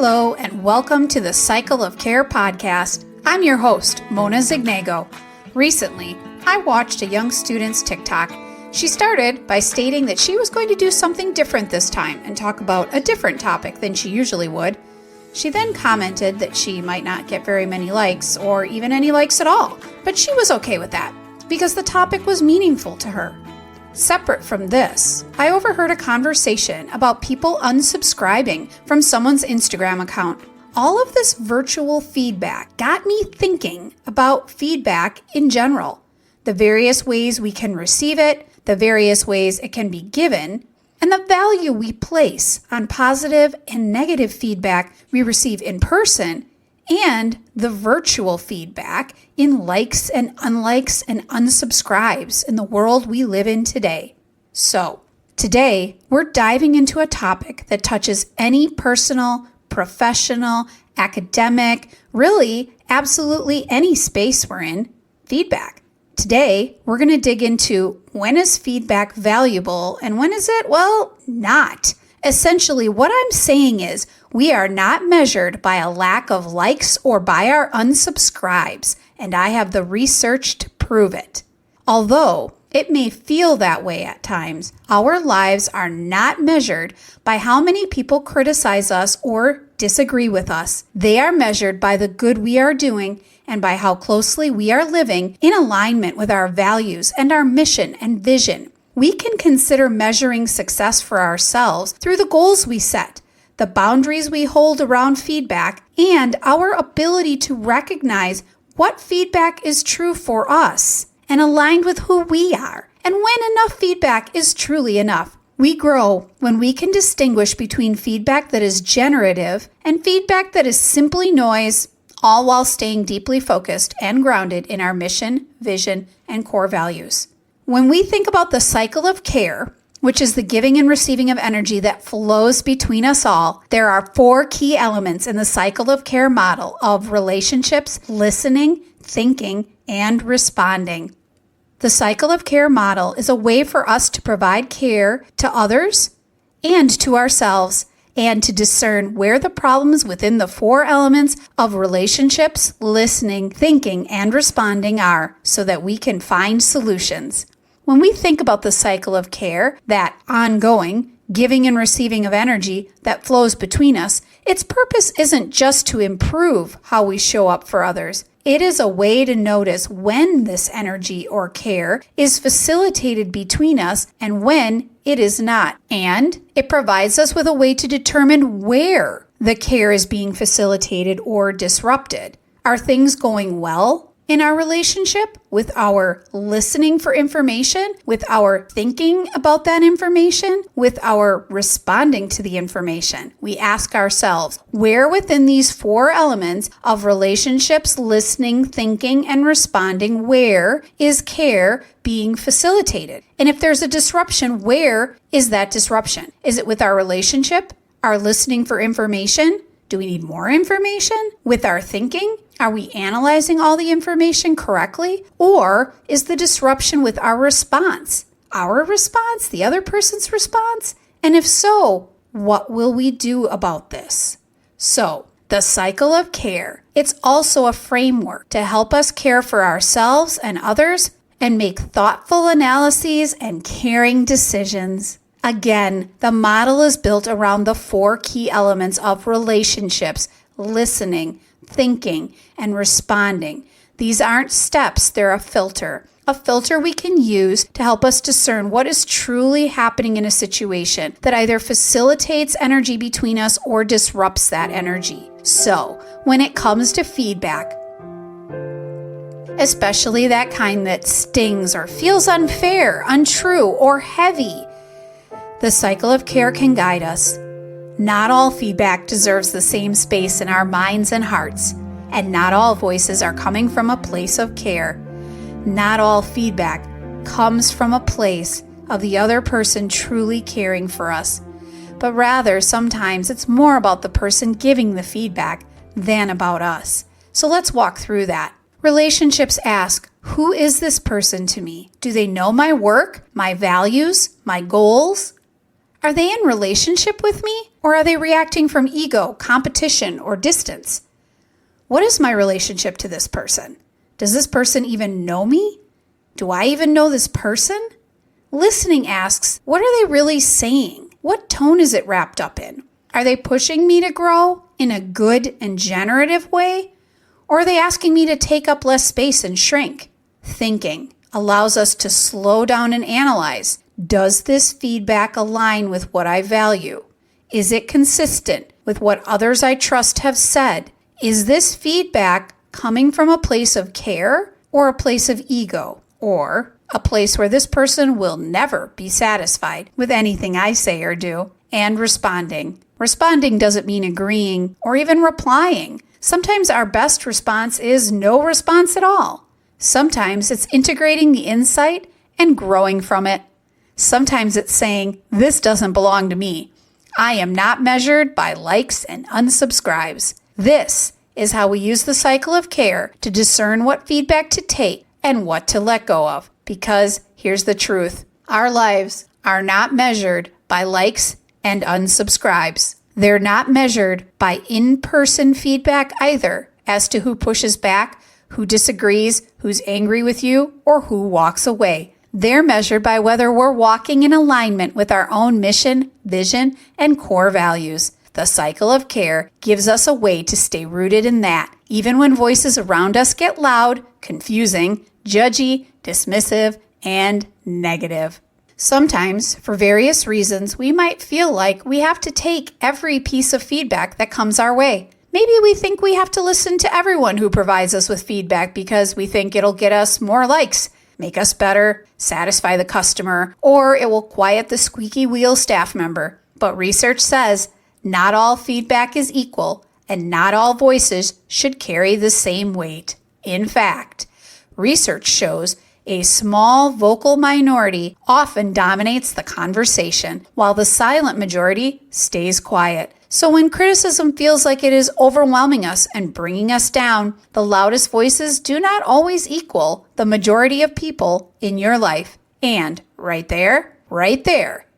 Hello and welcome to the Cycle of Care podcast. I'm your host, Mona Zignago. Recently, I watched a young student's TikTok. She started by stating that she was going to do something different this time and talk about a different topic than she usually would. She then commented that she might not get very many likes or even any likes at all, but she was okay with that because the topic was meaningful to her. Separate from this, I overheard a conversation about people unsubscribing from someone's Instagram account. All of this virtual feedback got me thinking about feedback in general, the various ways we can receive it, the various ways it can be given, and the value we place on positive and negative feedback we receive in person and the virtual feedback in likes and unlikes and unsubscribes in the world we live in today. So, today we're diving into a topic that touches any personal, professional, academic, really absolutely any space we're in, feedback. Today, we're going to dig into when is feedback valuable and when is it, well, not. Essentially, what I'm saying is we are not measured by a lack of likes or by our unsubscribes, and I have the research to prove it. Although it may feel that way at times, our lives are not measured by how many people criticize us or disagree with us. They are measured by the good we are doing and by how closely we are living in alignment with our values and our mission and vision. We can consider measuring success for ourselves through the goals we set, the boundaries we hold around feedback, and our ability to recognize what feedback is true for us and aligned with who we are, and when enough feedback is truly enough. We grow when we can distinguish between feedback that is generative and feedback that is simply noise, all while staying deeply focused and grounded in our mission, vision, and core values. When we think about the cycle of care, which is the giving and receiving of energy that flows between us all, there are 4 key elements in the cycle of care model of relationships, listening, thinking, and responding. The cycle of care model is a way for us to provide care to others and to ourselves and to discern where the problems within the 4 elements of relationships, listening, thinking, and responding are so that we can find solutions. When we think about the cycle of care, that ongoing giving and receiving of energy that flows between us, its purpose isn't just to improve how we show up for others. It is a way to notice when this energy or care is facilitated between us and when it is not. And it provides us with a way to determine where the care is being facilitated or disrupted. Are things going well in our relationship, with our listening for information, with our thinking about that information, with our responding to the information? We ask ourselves, where within these 4 elements of relationships, listening, thinking, and responding, where is care being facilitated? And if there's a disruption, where is that disruption? Is it with our relationship, our listening for information? Do we need more information? With our thinking? Are we analyzing all the information correctly? Or is the disruption with our response? Our response? The other person's response? And if so, what will we do about this? So, the cycle of care. It's also a framework to help us care for ourselves and others and make thoughtful analyses and caring decisions. Again, the model is built around the 4 key elements of relationships, listening, thinking, and responding. These aren't steps, they're a filter we can use to help us discern what is truly happening in a situation that either facilitates energy between us or disrupts that energy. So, when it comes to feedback, especially that kind that stings or feels unfair, untrue, or heavy, the cycle of care can guide us. Not all feedback deserves the same space in our minds and hearts, and not all voices are coming from a place of care. Not all feedback comes from a place of the other person truly caring for us, but rather sometimes it's more about the person giving the feedback than about us. So let's walk through that. Relationships ask, who is this person to me? Do they know my work, my values, my goals? Are they in relationship with me, or are they reacting from ego, competition, or distance? What is my relationship to this person? Does this person even know me? Do I even know this person? Listening asks, what are they really saying? What tone is it wrapped up in? Are they pushing me to grow in a good and generative way? Or are they asking me to take up less space and shrink? Thinking allows us to slow down and analyze. Does this feedback align with what I value? Is it consistent with what others I trust have said? Is this feedback coming from a place of care or a place of ego? Or a place where this person will never be satisfied with anything I say or do? And responding. Responding doesn't mean agreeing or even replying. Sometimes our best response is no response at all. Sometimes it's integrating the insight and growing from it. Sometimes it's saying, this doesn't belong to me. I am not measured by likes and unsubscribes. This is how we use the cycle of care to discern what feedback to take and what to let go of. Because here's the truth. Our lives are not measured by likes and unsubscribes. They're not measured by in-person feedback either, as to who pushes back, who disagrees, who's angry with you, or who walks away. They're measured by whether we're walking in alignment with our own mission, vision, and core values. The cycle of care gives us a way to stay rooted in that, even when voices around us get loud, confusing, judgy, dismissive, and negative. Sometimes, for various reasons, we might feel like we have to take every piece of feedback that comes our way. Maybe we think we have to listen to everyone who provides us with feedback because we think it'll get us more likes, make us better, satisfy the customer, or it will quiet the squeaky wheel staff member. But research says not all feedback is equal, and not all voices should carry the same weight. In fact, research shows a small vocal minority often dominates the conversation, while the silent majority stays quiet. So when criticism feels like it is overwhelming us and bringing us down, the loudest voices do not always equal the majority of people in your life. And right there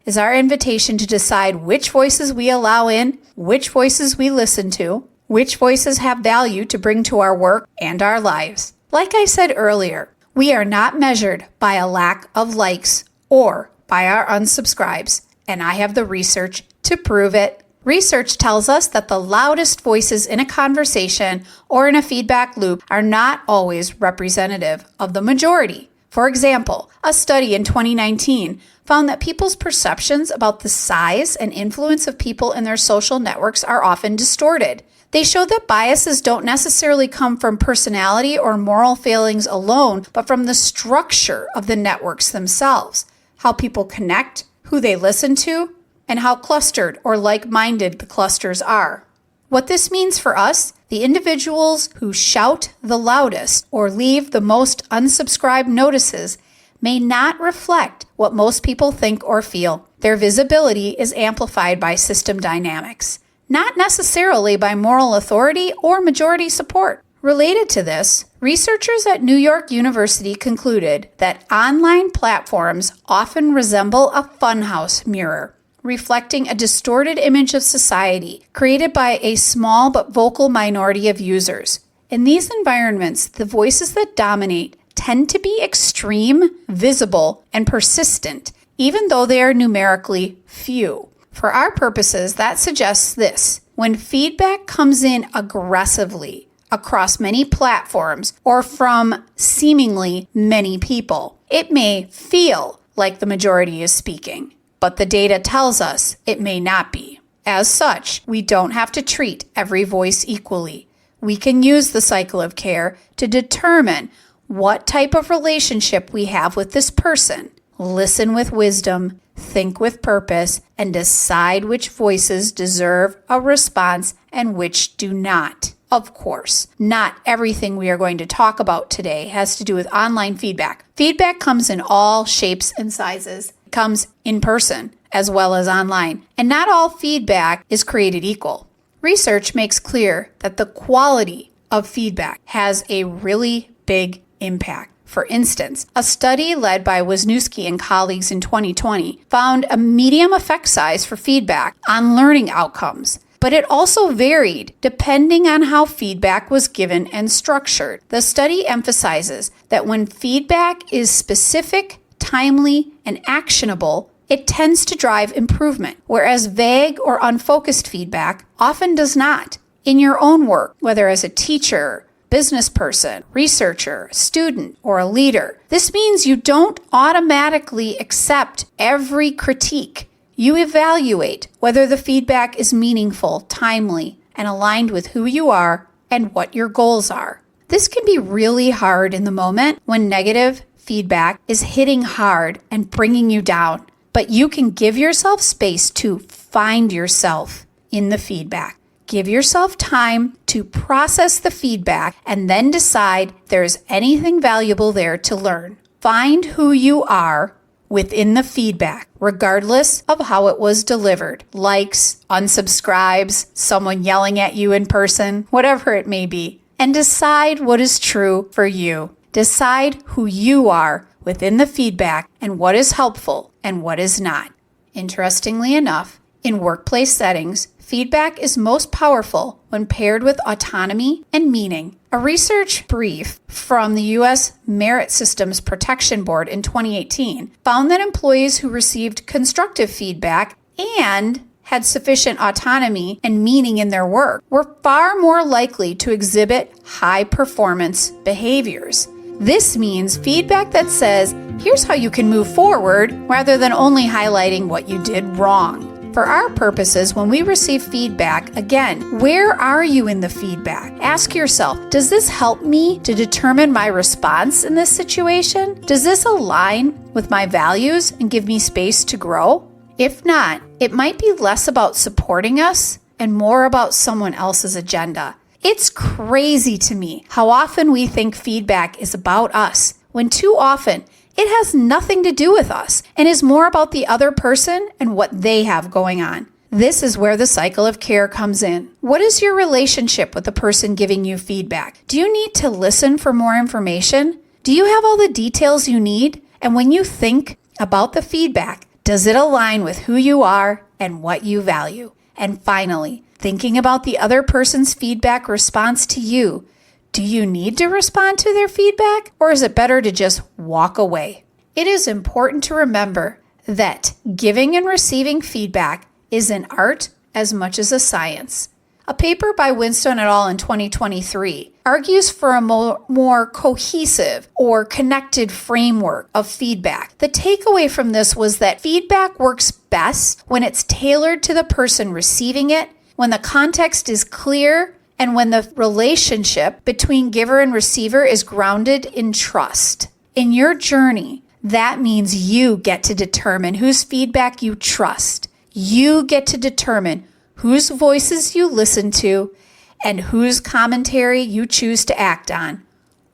is our invitation to decide which voices we allow in, which voices we listen to, which voices have value to bring to our work and our lives. Like I said earlier, we are not measured by a lack of likes or by our unsubscribes, and I have the research to prove it. Research tells us that the loudest voices in a conversation or in a feedback loop are not always representative of the majority. For example, a study in 2019 found that people's perceptions about the size and influence of people in their social networks are often distorted. They showed that biases don't necessarily come from personality or moral failings alone, but from the structure of the networks themselves, how people connect, who they listen to, and how clustered or like-minded the clusters are. What this means for us, the individuals who shout the loudest or leave the most unsubscribed notices may not reflect what most people think or feel. Their visibility is amplified by system dynamics, not necessarily by moral authority or majority support. Related to this, researchers at New York University concluded that online platforms often resemble a funhouse mirror, reflecting a distorted image of society created by a small but vocal minority of users. In these environments, the voices that dominate tend to be extreme, visible, and persistent, even though they are numerically few. For our purposes, that suggests this: when feedback comes in aggressively across many platforms or from seemingly many people, it may feel like the majority is speaking, but the data tells us it may not be. As such, we don't have to treat every voice equally. We can use the cycle of care to determine what type of relationship we have with this person, listen with wisdom, think with purpose, and decide which voices deserve a response and which do not. Of course, not everything we are going to talk about today has to do with online feedback. Feedback comes in all shapes and sizes. It comes in person as well as online, and not all feedback is created equal. Research makes clear that the quality of feedback has a really big impact. For instance, a study led by Wisniewski and colleagues in 2020 found a medium effect size for feedback on learning outcomes, but it also varied depending on how feedback was given and structured. The study emphasizes that when feedback is specific, timely, and actionable, it tends to drive improvement, whereas vague or unfocused feedback often does not. In your own work, whether as a teacher, business person, researcher, student, or a leader, this means you don't automatically accept every critique. You evaluate whether the feedback is meaningful, timely, and aligned with who you are and what your goals are. This can be really hard in the moment when negative feedback is hitting hard and bringing you down, but you can give yourself space to find yourself in the feedback. Give yourself time to process the feedback and then decide if there's anything valuable there to learn. Find who you are within the feedback, regardless of how it was delivered. Likes, unsubscribes, someone yelling at you in person, whatever it may be. And decide what is true for you. Decide who you are within the feedback and what is helpful and what is not. Interestingly enough, in workplace settings, feedback is most powerful when paired with autonomy and meaning. A research brief from the U.S. Merit Systems Protection Board in 2018 found that employees who received constructive feedback and had sufficient autonomy and meaning in their work were far more likely to exhibit high performance behaviors. This means feedback that says, here's how you can move forward, rather than only highlighting what you did wrong. For our purposes, when we receive feedback, again, where are you in the feedback? Ask yourself, does this help me to determine my response in this situation? Does this align with my values and give me space to grow? If not, it might be less about supporting us and more about someone else's agenda. It's crazy to me how often we think feedback is about us, when too often it has nothing to do with us and is more about the other person and what they have going on. This is where the cycle of care comes in. What is your relationship with the person giving you feedback? Do you need to listen for more information? Do you have all the details you need? And when you think about the feedback, does it align with who you are and what you value? And finally, thinking about the other person's feedback response to you. Do you need to respond to their feedback, or is it better to just walk away? It is important to remember that giving and receiving feedback is an art as much as a science. A paper by Winstone et al. In 2023 argues for a more cohesive or connected framework of feedback. The takeaway from this was that feedback works best when it's tailored to the person receiving it, when the context is clear, and when the relationship between giver and receiver is grounded in trust. In your journey, that means you get to determine whose feedback you trust. You get to determine whose voices you listen to and whose commentary you choose to act on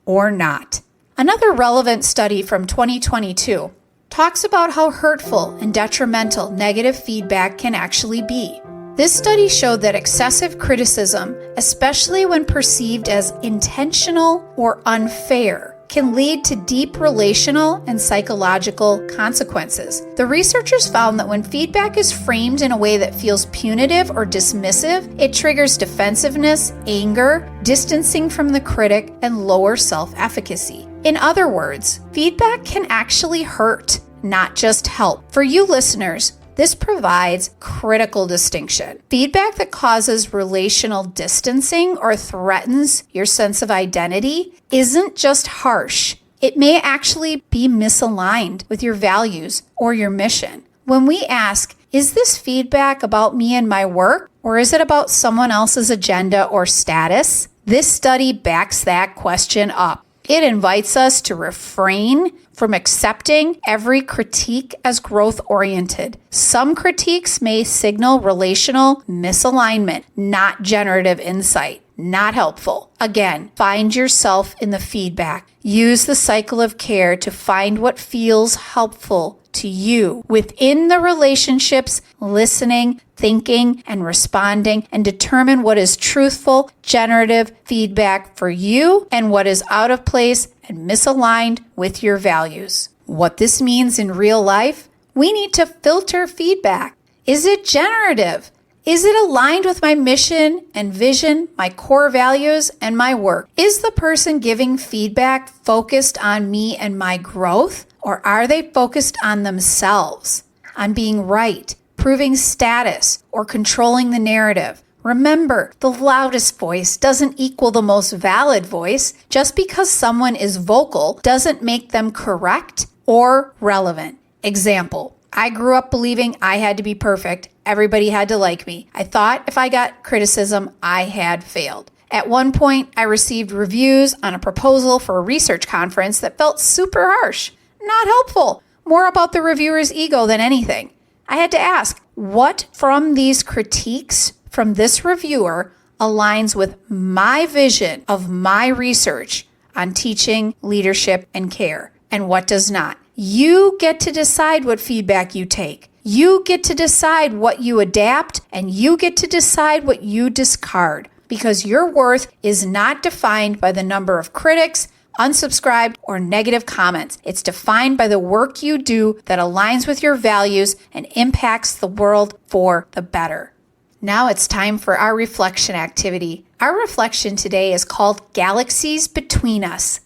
or not. Another relevant study from 2022 talks about how hurtful and detrimental negative feedback can actually be. This study showed that excessive criticism, especially when perceived as intentional or unfair, can lead to deep relational and psychological consequences. The researchers found that when feedback is framed in a way that feels punitive or dismissive, it triggers defensiveness, anger, distancing from the critic, and lower self-efficacy. In other words, feedback can actually hurt, not just help. For you listeners, this provides critical distinction. Feedback that causes relational distancing or threatens your sense of identity isn't just harsh. It may actually be misaligned with your values or your mission. When we ask, is this feedback about me and my work, or is it about someone else's agenda or status? This study backs that question up. It invites us to refrain from accepting every critique as growth-oriented. Some critiques may signal relational misalignment, not generative insight, not helpful. Again, find yourself in the feedback. Use the cycle of care to find what feels helpful to you within the relationships, listening, thinking, and responding, and determine what is truthful, generative feedback for you and what is out of place and misaligned with your values. What this means in real life, we need to filter feedback. Is it generative? Is it aligned with my mission and vision, my core values, and my work? Is the person giving feedback focused on me and my growth, or are they focused on themselves, on being right, proving status, or controlling the narrative? Remember, the loudest voice doesn't equal the most valid voice. Just because someone is vocal doesn't make them correct or relevant. Example. I grew up believing I had to be perfect. Everybody had to like me. I thought if I got criticism, I had failed. At one point, I received reviews on a proposal for a research conference that felt super harsh, not helpful, more about the reviewer's ego than anything. I had to ask, what from these critiques from this reviewer aligns with my vision of my research on teaching, leadership, and care, and what does not? You get to decide what feedback you take. You get to decide what you adapt, and you get to decide what you discard, because your worth is not defined by the number of critics, unsubscribed, or negative comments. It's defined by the work you do that aligns with your values and impacts the world for the better. Now it's time for our reflection activity. Our reflection today is called Galaxies Between Us.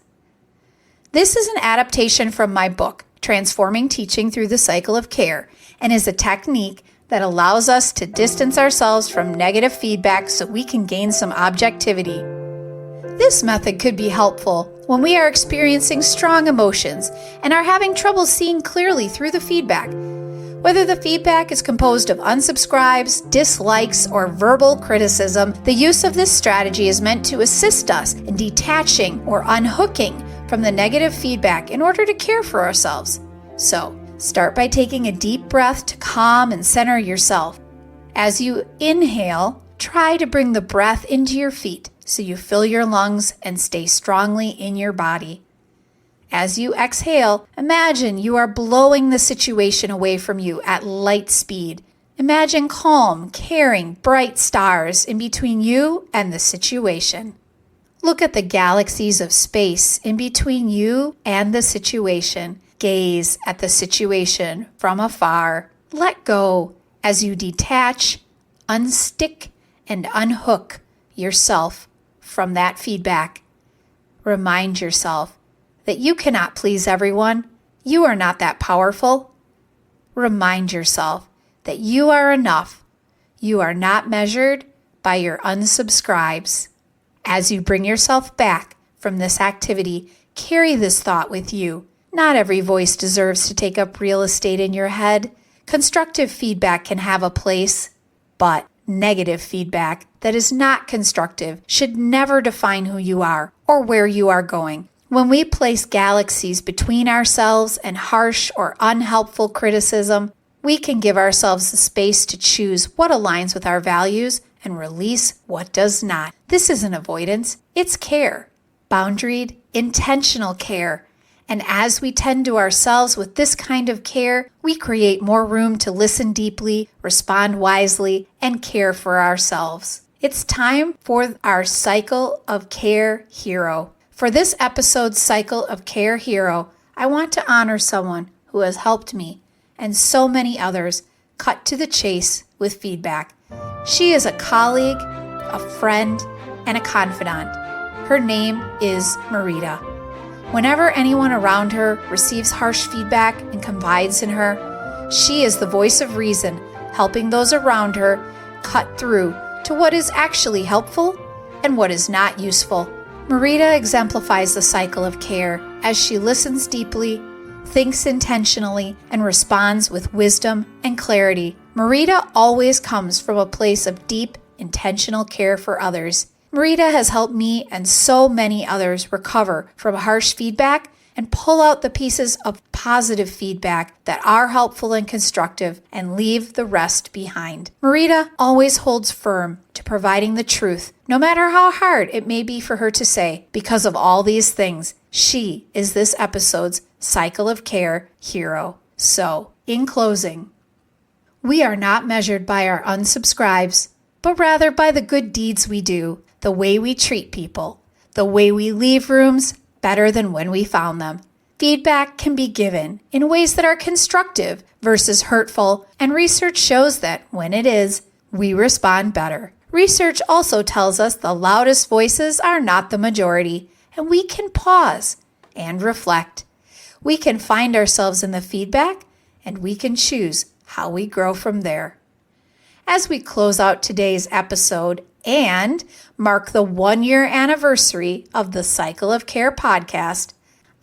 This is an adaptation from my book, Transforming Teaching Through the Cycle of Care, and is a technique that allows us to distance ourselves from negative feedback so we can gain some objectivity. This method could be helpful when we are experiencing strong emotions and are having trouble seeing clearly through the feedback. Whether the feedback is composed of unsubscribes, dislikes, or verbal criticism, the use of this strategy is meant to assist us in detaching or unhooking from the negative feedback in order to care for ourselves. So, start by taking a deep breath to calm and center yourself. As you inhale, try to bring the breath into your feet so you fill your lungs and stay strongly in your body. As you exhale, imagine you are blowing the situation away from you at light speed. Imagine calm, caring, bright stars in between you and the situation. Look at the galaxies of space in between you and the situation. Gaze at the situation from afar. Let go as you detach, unstick, and unhook yourself from that feedback. Remind yourself that you cannot please everyone. You are not that powerful. Remind yourself that you are enough. You are not measured by your unsubscribes. As you bring yourself back from this activity, carry this thought with you. Not every voice deserves to take up real estate in your head. Constructive feedback can have a place, but negative feedback that is not constructive should never define who you are or where you are going. When we place galaxies between ourselves and harsh or unhelpful criticism, we can give ourselves the space to choose what aligns with our values and release what does not. This isn't avoidance, it's care. Boundaried, intentional care. And as we tend to ourselves with this kind of care, we create more room to listen deeply, respond wisely, and care for ourselves. It's time for our Cycle of Care hero. For this episode's Cycle of Care hero, I want to honor someone who has helped me and so many others cut to the chase with feedback. She is a colleague, a friend, and a confidant. Her name is Marita. Whenever anyone around her receives harsh feedback and confides in her, she is the voice of reason, helping those around her cut through to what is actually helpful and what is not useful. Marita exemplifies the cycle of care as she listens deeply, thinks intentionally, and responds with wisdom and clarity. Marita always comes from a place of deep, intentional care for others. Marita has helped me and so many others recover from harsh feedback and pull out the pieces of positive feedback that are helpful and constructive and leave the rest behind. Marita always holds firm to providing the truth, no matter how hard it may be for her to say. Because of all these things, she is this episode's Cycle of Care hero. So, in closing, we are not measured by our unsubscribes, but rather by the good deeds we do, the way we treat people, the way we leave rooms better than when we found them. Feedback can be given in ways that are constructive versus hurtful, and research shows that when it is, we respond better. Research also tells us the loudest voices are not the majority, and we can pause and reflect. We can find ourselves in the feedback, and we can choose how we grow from there. As we close out today's episode and mark the 1-year anniversary of the Cycle of Care podcast,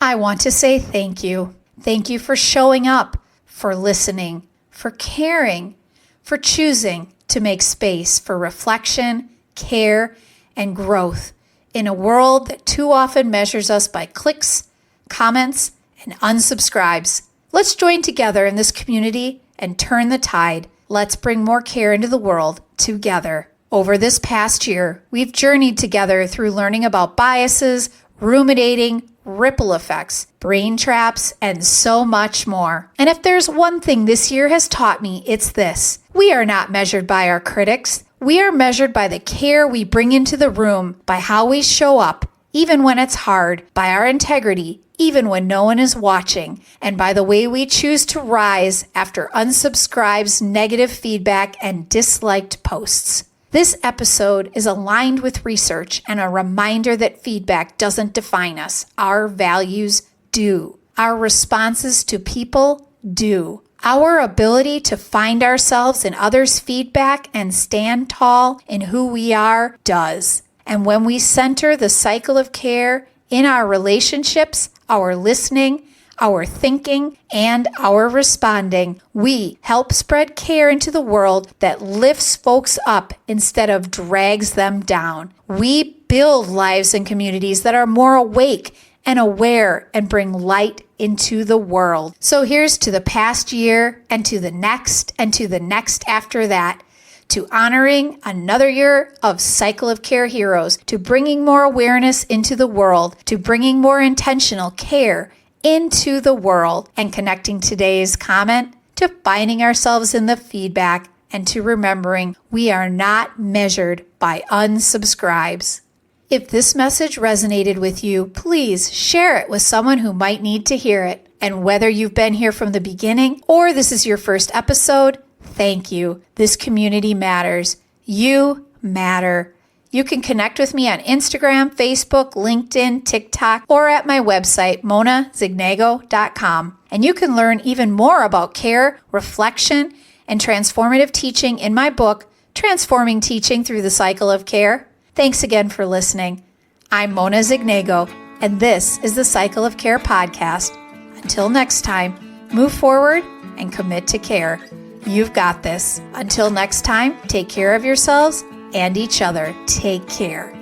I want to say thank you. Thank you for showing up, for listening, for caring, for choosing to make space for reflection, care, and growth in a world that too often measures us by clicks, comments, and unsubscribes. Let's join together in this community and turn the tide. Let's bring more care into the world together. Over this past year, we've journeyed together through learning about biases, ruminating, ripple effects, brain traps, and so much more. And if there's one thing this year has taught me, it's this. We are not measured by our critics. We are measured by the care we bring into the room, by how we show up, even when it's hard, by our integrity, even when no one is watching, and by the way we choose to rise after unsubscribes, negative feedback, and disliked posts. This episode is aligned with research and a reminder that feedback doesn't define us. Our values do. Our responses to people do. Our ability to find ourselves in others' feedback and stand tall in who we are does. And when we center the cycle of care in our relationships, our listening, our thinking, and our responding, we help spread care into the world that lifts folks up instead of drags them down. We build lives and communities that are more awake and aware and bring light into the world. So here's to the past year and to the next and to the next after that, to honoring another year of Cycle of Care heroes, to bringing more awareness into the world, to bringing more intentional care into the world, and connecting today's comment to finding ourselves in the feedback and to remembering we are not measured by unsubscribes. If this message resonated with you, please share it with someone who might need to hear it. And whether you've been here from the beginning or this is your first episode, thank you. This community matters. You matter. You can connect with me on Instagram, Facebook, LinkedIn, TikTok, or at my website, monazignago.com. And you can learn even more about care, reflection, and transformative teaching in my book, Transforming Teaching Through the Cycle of Care. Thanks again for listening. I'm Mona Zignago, and this is the Cycle of Care podcast. Until next time, move forward and commit to care. You've got this. Until next time, take care of yourselves and each other. Take care.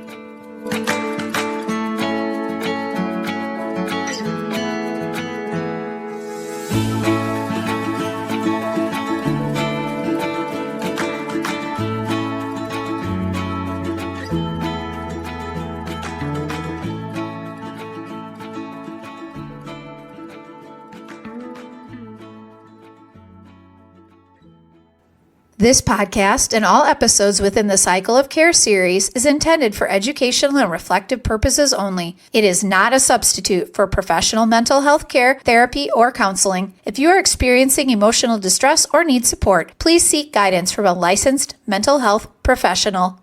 This podcast and all episodes within the Cycle of Care series is intended for educational and reflective purposes only. It is not a substitute for professional mental health care, therapy, or counseling. If you are experiencing emotional distress or need support, please seek guidance from a licensed mental health professional.